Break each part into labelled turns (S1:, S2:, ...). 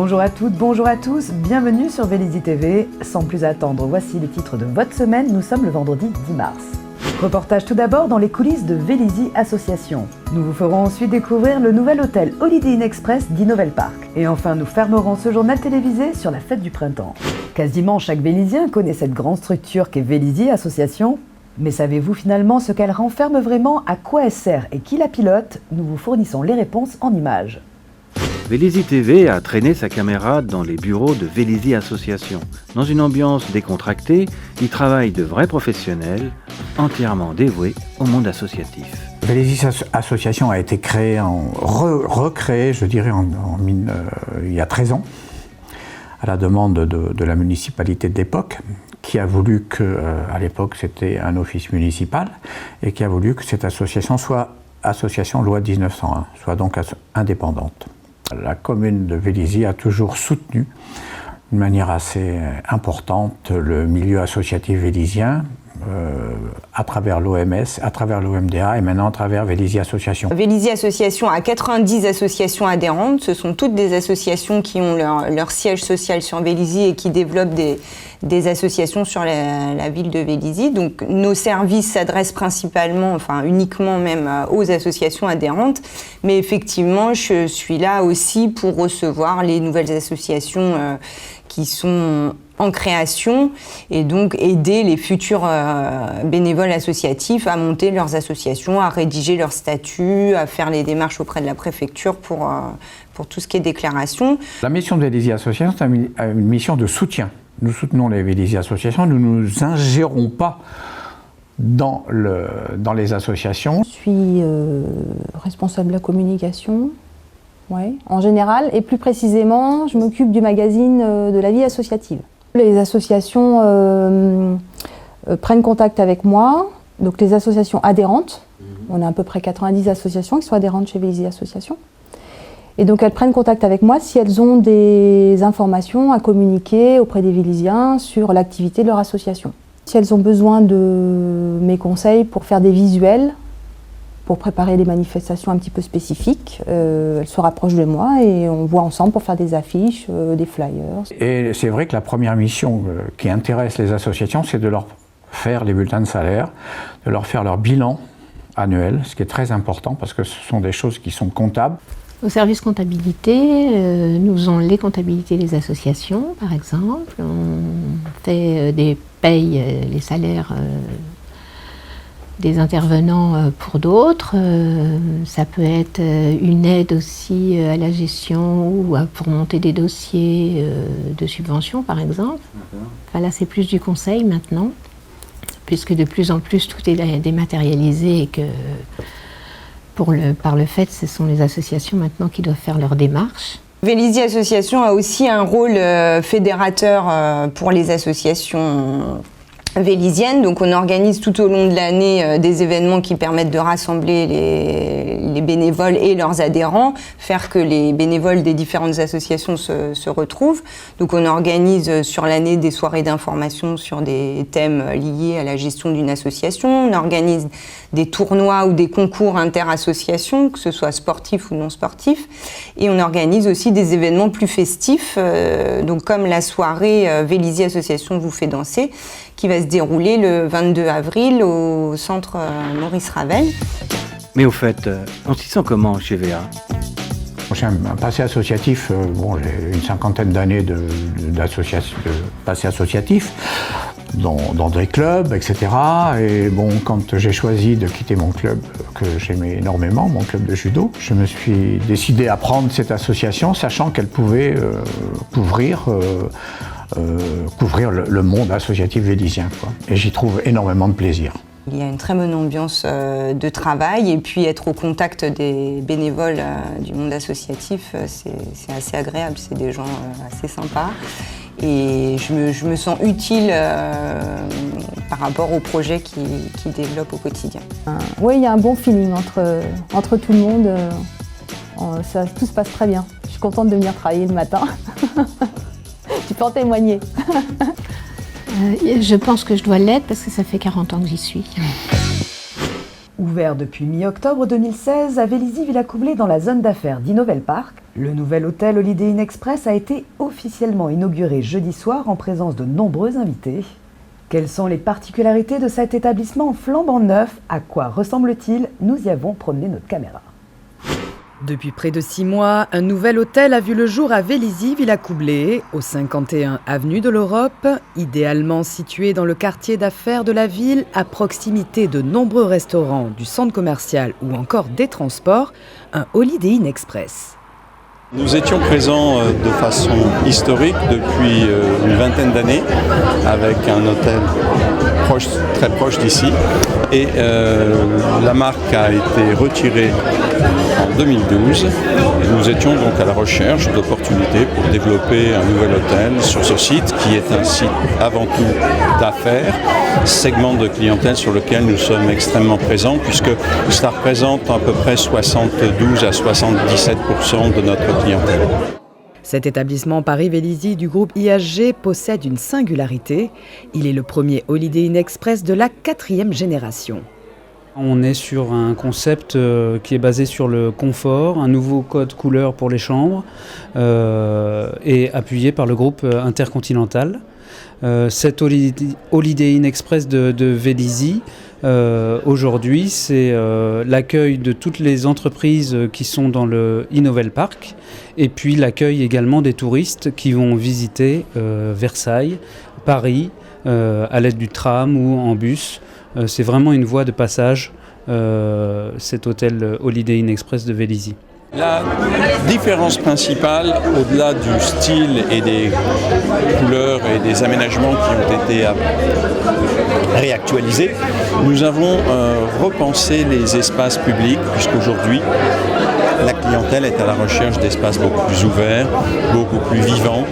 S1: Bonjour à toutes, bonjour à tous, bienvenue sur Vélizy TV. Sans plus attendre, voici les titres de votre semaine, nous sommes le vendredi 10 mars. Reportage tout d'abord dans les coulisses de Vélizy Association. Nous vous ferons ensuite découvrir le nouvel hôtel Holiday Inn Express d'Innovel Park. Et enfin, nous fermerons ce journal télévisé sur la fête du printemps. Quasiment chaque Vélizien connaît cette grande structure qu'est Vélizy Association. Mais savez-vous finalement ce qu'elle renferme vraiment, à quoi elle sert et qui la pilote? Nous vous fournissons les réponses en images.
S2: Vélizy TV a traîné sa caméra dans les bureaux de Vélizy Association. Dans une ambiance décontractée, y travaillent de vrais professionnels, entièrement dévoués au monde associatif.
S3: Vélizy Association a été créée, recréée, je dirais, il y a 13 ans, à la demande de la municipalité de l'époque, qui a voulu que, à l'époque c'était un office municipal, et qui a voulu que cette association soit association loi 1901, soit donc indépendante. La commune de Vélizy a toujours soutenu d'une manière assez importante le milieu associatif vélizien à travers l'OMS, à travers l'OMDA et maintenant à travers Vélizy Association.
S4: Vélizy Association a 90 associations adhérentes. Ce sont toutes des associations qui ont leur siège social sur Vélizy et qui développent des associations sur la ville de Vélizy. Donc nos services s'adressent principalement, enfin uniquement même aux associations adhérentes. Mais effectivement, je suis là aussi pour recevoir les nouvelles associations qui sont en création et donc aider les futurs bénévoles associatifs à monter leurs associations, à rédiger leurs statuts, à faire les démarches auprès de la préfecture pour tout ce qui est déclaration.
S3: La mission de Vélizy Association, c'est une mission de soutien. Nous soutenons les Vélizy Associations, nous ne nous ingérons pas dans les associations.
S5: Je suis responsable de la communication. Ouais, en général, et plus précisément, je m'occupe du magazine de la vie associative. Les associations prennent contact avec moi, donc les associations adhérentes, on a à peu près 90 associations qui sont adhérentes chez Vélizy Association, et donc elles prennent contact avec moi si elles ont des informations à communiquer auprès des Véliziens sur l'activité de leur association. Si elles ont besoin de mes conseils pour faire des visuels, pour préparer des manifestations un petit peu spécifiques. Elle se rapproche de moi et on voit ensemble pour faire des affiches, des flyers. Et
S3: c'est vrai que la première mission qui intéresse les associations, c'est de leur faire les bulletins de salaire, de leur faire leur bilan annuel, ce qui est très important parce que ce sont des choses qui sont comptables.
S6: Au service comptabilité, nous faisons les comptabilités des associations, par exemple. On fait des payes, les salaires des intervenants pour d'autres. Ça peut être une aide aussi à la gestion ou pour monter des dossiers de subvention, par exemple. Enfin, là, c'est plus du conseil maintenant, puisque de plus en plus tout est dématérialisé et que par le fait, ce sont les associations maintenant qui doivent faire leurs démarches.
S4: Vélizy Association a aussi un rôle fédérateur pour les associations vélizienne, donc on organise tout au long de l'année des événements qui permettent de rassembler les bénévoles et leurs adhérents, faire que les bénévoles des différentes associations se retrouvent. Donc on organise sur l'année des soirées d'information sur des thèmes liés à la gestion d'une association, on organise des tournois ou des concours inter-associations, que ce soit sportifs ou non sportifs, et on organise aussi des événements plus festifs, donc comme la soirée Vélizy Association vous fait danser, qui va se dérouler le 22 avril au centre Maurice Ravel.
S2: Mais au fait, on s'y sent comment chez VA?
S3: J'ai un passé associatif, j'ai une cinquantaine d'années de passé associatif dans des clubs, etc. Et bon, quand j'ai choisi de quitter mon club que j'aimais énormément, mon club de judo, je me suis décidé à prendre cette association, sachant qu'elle pouvait couvrir le monde associatif vélizien, quoi. Et j'y trouve énormément de plaisir.
S4: Il y a une très bonne ambiance de travail et puis être au contact des bénévoles du monde associatif, c'est assez agréable, c'est des gens assez sympas. Et je me sens utile par rapport aux projets qu'ils développent au quotidien.
S5: Oui, il y a un bon feeling entre tout le monde, tout se passe très bien. Je suis contente de venir travailler le matin. Tu peux en témoigner.
S6: Je pense que je dois l'être parce que ça fait 40 ans que j'y suis.
S1: Ouvert depuis mi-octobre 2016 à Vélizy Villa Coublé dans la zone d'affaires d'Innovel Park, Le nouvel hôtel Holiday Inn Express a été officiellement inauguré jeudi soir en présence de nombreux invités. Quelles sont les particularités de cet établissement flambant neuf? À quoi ressemble-t-il? Nous y avons promené notre caméra. Depuis près de 6 mois, un nouvel hôtel a vu le jour à Vélizy, Villa Coublé, au 51 avenue de l'Europe, idéalement situé dans le quartier d'affaires de la ville, à proximité de nombreux restaurants, du centre commercial ou encore des transports, un Holiday Inn Express.
S7: Nous étions présents de façon historique depuis une vingtaine d'années avec un hôtel très proche d'ici et la marque a été retirée en 2012 et nous étions donc à la recherche d'opportunités pour développer un nouvel hôtel sur ce site qui est un site avant tout d'affaires, segment de clientèle sur lequel nous sommes extrêmement présents puisque cela représente à peu près 72 à 77% de notre clientèle.
S1: Cet établissement Paris-Vélizy du groupe IHG possède une singularité. Il est le premier Holiday Inn Express de la 4e génération.
S8: On est sur un concept qui est basé sur le confort, un nouveau code couleur pour les chambres et appuyé par le groupe Intercontinental. Cet Holiday Inn Express de Vélizy, aujourd'hui, c'est l'accueil de toutes les entreprises qui sont dans le Innovel Park et puis l'accueil également des touristes qui vont visiter Versailles, Paris, à l'aide du tram ou en bus. C'est vraiment une voie de passage, cet hôtel Holiday Inn Express de Vélizy.
S7: La différence principale, au-delà du style et des couleurs et des aménagements qui ont été réactualisés, nous avons repensé les espaces publics, puisqu'aujourd'hui, la clientèle est à la recherche d'espaces beaucoup plus ouverts, beaucoup plus vivants.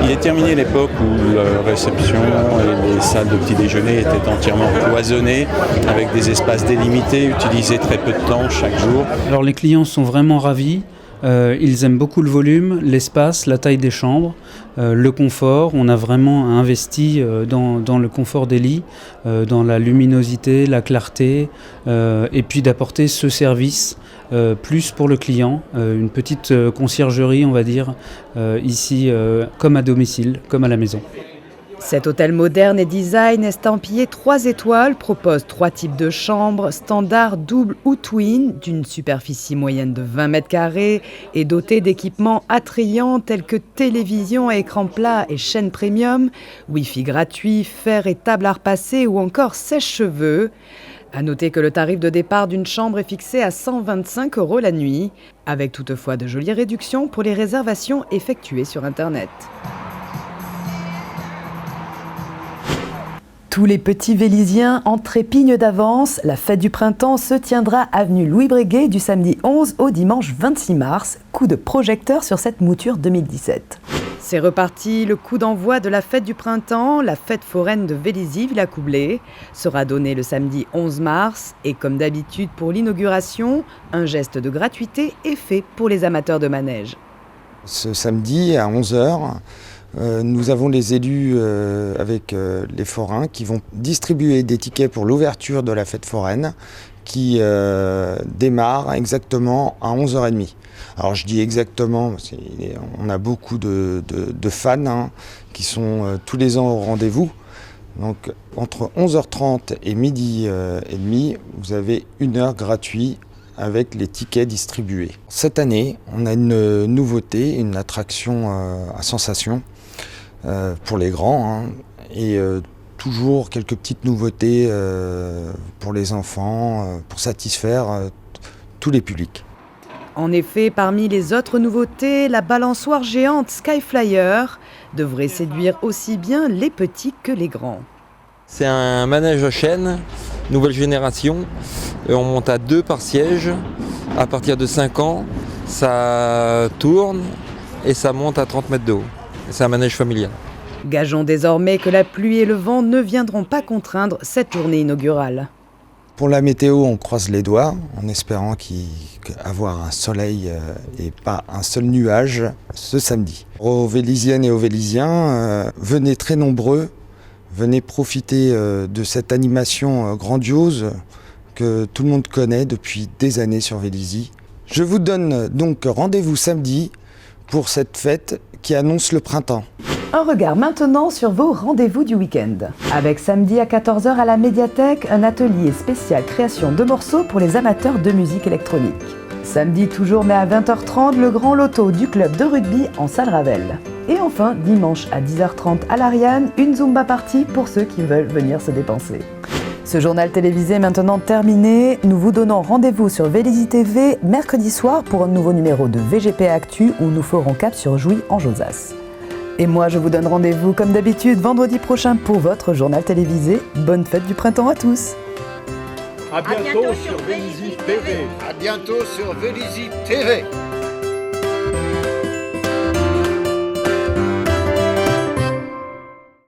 S7: Il est terminé l'époque où la réception et les salles de petit déjeuner étaient entièrement cloisonnées, avec des espaces délimités, utilisés très peu de temps chaque jour.
S8: Alors les clients sont vraiment ravis. Ils aiment beaucoup le volume, l'espace, la taille des chambres, le confort. On a vraiment investi dans le confort des lits, dans la luminosité, la clarté, et puis d'apporter ce service plus pour le client, une petite conciergerie, on va dire, ici, comme à domicile, comme à la maison.
S1: Cet hôtel moderne et design estampillé 3 étoiles propose 3 types de chambres, standard, double ou twin, d'une superficie moyenne de 20 mètres carrés et doté d'équipements attrayants tels que télévision à écran plat et chaîne premium, Wi-Fi gratuit, fer et table à repasser ou encore sèche-cheveux. À noter que le tarif de départ d'une chambre est fixé à 125 € la nuit, avec toutefois de jolies réductions pour les réservations effectuées sur Internet. Tous les petits Véliziens en trépignent d'avance. La fête du printemps se tiendra avenue Louis Breguet du samedi 11 au dimanche 26 mars. Coup de projecteur sur cette mouture 2017. C'est reparti, le coup d'envoi de la fête du printemps. La fête foraine de Vélizy, Villa Coublé, sera donnée le samedi 11 mars. Et comme d'habitude pour l'inauguration, un geste de gratuité est fait pour les amateurs de manège.
S9: Ce samedi à 11 h, nous avons les élus avec les forains qui vont distribuer des tickets pour l'ouverture de la fête foraine qui démarre exactement à 11h30. Alors je dis exactement, parce qu'on a beaucoup de fans qui sont tous les ans au rendez-vous. Donc entre 11h30 et midi et demi, vous avez 1 heure gratuite avec les tickets distribués. Cette année, on a une nouveauté, une attraction à sensation. Pour les grands et toujours quelques petites nouveautés pour les enfants, pour satisfaire tous les publics.
S1: En effet, parmi les autres nouveautés, la balançoire géante Skyflyer devrait séduire aussi bien les petits que les grands.
S10: C'est un manège à chaîne, nouvelle génération. On monte à 2 par siège. À partir de 5 ans, ça tourne et ça monte à 30 mètres de haut. C'est un manège familial.
S1: Gageons désormais que la pluie et le vent ne viendront pas contraindre cette journée inaugurale.
S9: Pour la météo, on croise les doigts en espérant avoir un soleil et pas un seul nuage ce samedi. Aux Véliziennes et aux Véliziens, venez très nombreux, venez profiter de cette animation grandiose que tout le monde connaît depuis des années sur Vélizy. Je vous donne donc rendez-vous samedi pour cette fête qui annonce le printemps.
S1: Un regard maintenant sur vos rendez-vous du week-end. Avec samedi à 14h à la médiathèque, un atelier spécial création de morceaux pour les amateurs de musique électronique. Samedi toujours mais à 20h30, le grand loto du club de rugby en salle Ravel. Et enfin, dimanche à 10h30 à l'Ariane, une Zumba party pour ceux qui veulent venir se dépenser. Ce journal télévisé est maintenant terminé. Nous vous donnons rendez-vous sur Vélizy TV mercredi soir pour un nouveau numéro de VGP Actu où nous ferons cap sur Jouy en Josas. Et moi, je vous donne rendez-vous comme d'habitude vendredi prochain pour votre journal télévisé. Bonne fête du printemps à tous.
S11: À bientôt sur Vélizy TV.
S12: À bientôt sur Vélizy TV.